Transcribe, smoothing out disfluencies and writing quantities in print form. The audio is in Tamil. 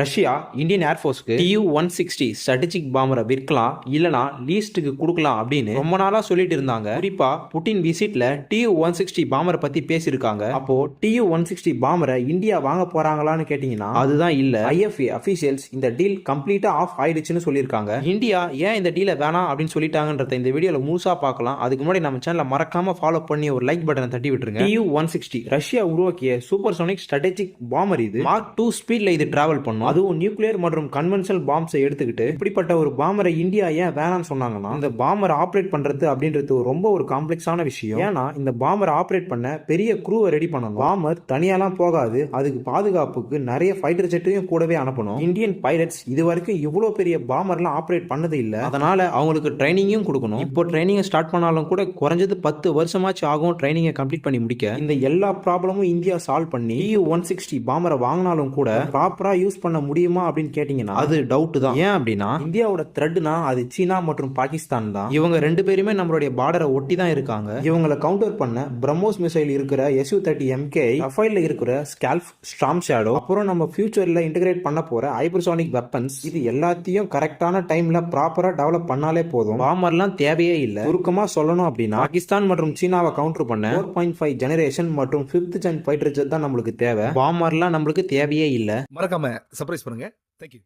ரஷ்யா இந்தியன் ஏர்ஃபோர்ஸ்க்கு Tu-160 ஸ்ட்ராட்டஜிக் பாம்பரை விற்கலாம் இல்லனா லீஸ்ட்டுக்கு கொடுக்கலாம் அப்படின்னு ரொம்ப நாளா சொல்லிட்டு இருந்தாங்க. குறிப்பா புட்டின் விசிட்ல Tu-160 பாம்பரை பத்தி பேசியிருக்காங்க. அப்போ Tu-160 பாம்பரை இந்தியா வாங்க போறாங்களான்னு கேட்டீங்கன்னா அதுதான் இல்ல. IFA அபிஷியல்ஸ் இந்த டீல் கம்ப்ளீட்டா ஆஃப் ஆயிடுச்சுன்னு சொல்லியிருக்காங்க. இந்தியா ஏன் இந்த டீலை வேணாம் அப்படின்னு சொல்லிட்டாங்கன்றத இந்த வீடியோல முழுசா பார்க்கலாம். அதுக்கு முன்னாடி நம்ம சேனலை மறக்காம ஃபாலோ பண்ணி ஒரு லைக் பட்டனை தட்டி விட்டுருங்க. Tu-160 ரஷ்யா உருவாக்கிய சூப்பர்சோனிக் ஸ்ட்ராட்டஜிக் பாம்பர். இது மார்க் 2 ஸ்பீட்ல இது டிராவல் பண்ணும். அதுவும் நியூக்ளியர் மற்றும் கன்வென்ஷனல் பாம்ஸை எடுத்துக்கிட்டு இப்படிப்பட்ட ஒரு பாம்பரை இந்தியா ஏன் வேணாம்னு சொன்னாங்கன்னா இந்த பாம்பரை ஆப்ரேட் பண்றது அப்படின்றது ரொம்ப ஒரு காம்ப்ளெக்ஸான விஷயம். ஏன்னா இந்த பாம்பரை ஆப்ரேட் பண்ண பெரிய க்ரூவை ரெடி பண்ணணும். பாம்பர் தனியாலாம் போகாது. அதுக்கு பாதுகாப்புக்கு நிறைய ஃபைட்டர் ஜெட்டையும் கூடவே அனுப்பணும். இந்தியன் பைலட்ஸ் இது வரைக்கும் இவ்வளவு பெரிய பாம்பர்லாம் ஆப்ரேட் பண்ணது இல்ல. அதனால அவங்களுக்கு ட்ரைனிங்கும் கொடுக்கணும். இப்போ ட்ரைனிங் ஸ்டார்ட் பண்ணாலும் கூட குறைஞ்சது 10 வருஷமாச்சு ஆகும் ட்ரைனிங்கை கம்ப்ளீட் பண்ணி முடிக்க. இந்த எல்லா ப்ராப்ளமும் இந்தியா சால்வ் பண்ணி Tu-160 பாம்பரை வாங்கினாலும் கூட ப்ராப்பரா யூஸ் பண்ண முடியுமா அப்படின்னு கேட்டீங்கன்னா அது டவுட் தான். ஏன் அப்படின்னா இந்தியாவோட த்ரெட்னா அது சீனா மற்றும் பாகிஸ்தான் தான். இவங்க ரெண்டு பேருமே நம்மளுடைய பார்டரை ஒட்டி தான் இருக்காங்க. இவங்களை கவுண்டர் பண்ண பிரம்மோஸ் மிசைல் இருக்கிற Su-30 MK, ரஃபேல்ல இருக்கிற ஸ்கால்ப், ஸ்டார்ம் ஷேடோ, அப்புறம் நம்ம ஃபியூச்சர்ல இன்டகிரேட் பண்ண போற ஹைப்பர்சோனிக் வெப்பன்ஸ், இது எல்லாத்தையும் கரெக்டான டைம்ல ப்ராப்பரா டெவலப் பண்ணாலே போதும். பாம்பர்லாம் தேவையே இல்ல. சுருக்கமா சொல்லணும் அப்படின்னா பாகிஸ்தான் மற்றும் சீனாவை கவுண்டர் பண்ண 4.5 ஜெனரேஷன் மற்றும் 5th ஜென் ஃபைட்டர் ஜெட் தான் நம்மளுக்கு தேவை. பாம்பர்லாம் நம்மளுக்கு தேவையே இல்ல. மறக்காம சர்ப்ரைஸ் பண்ணுங்க. தேங்க்யூ.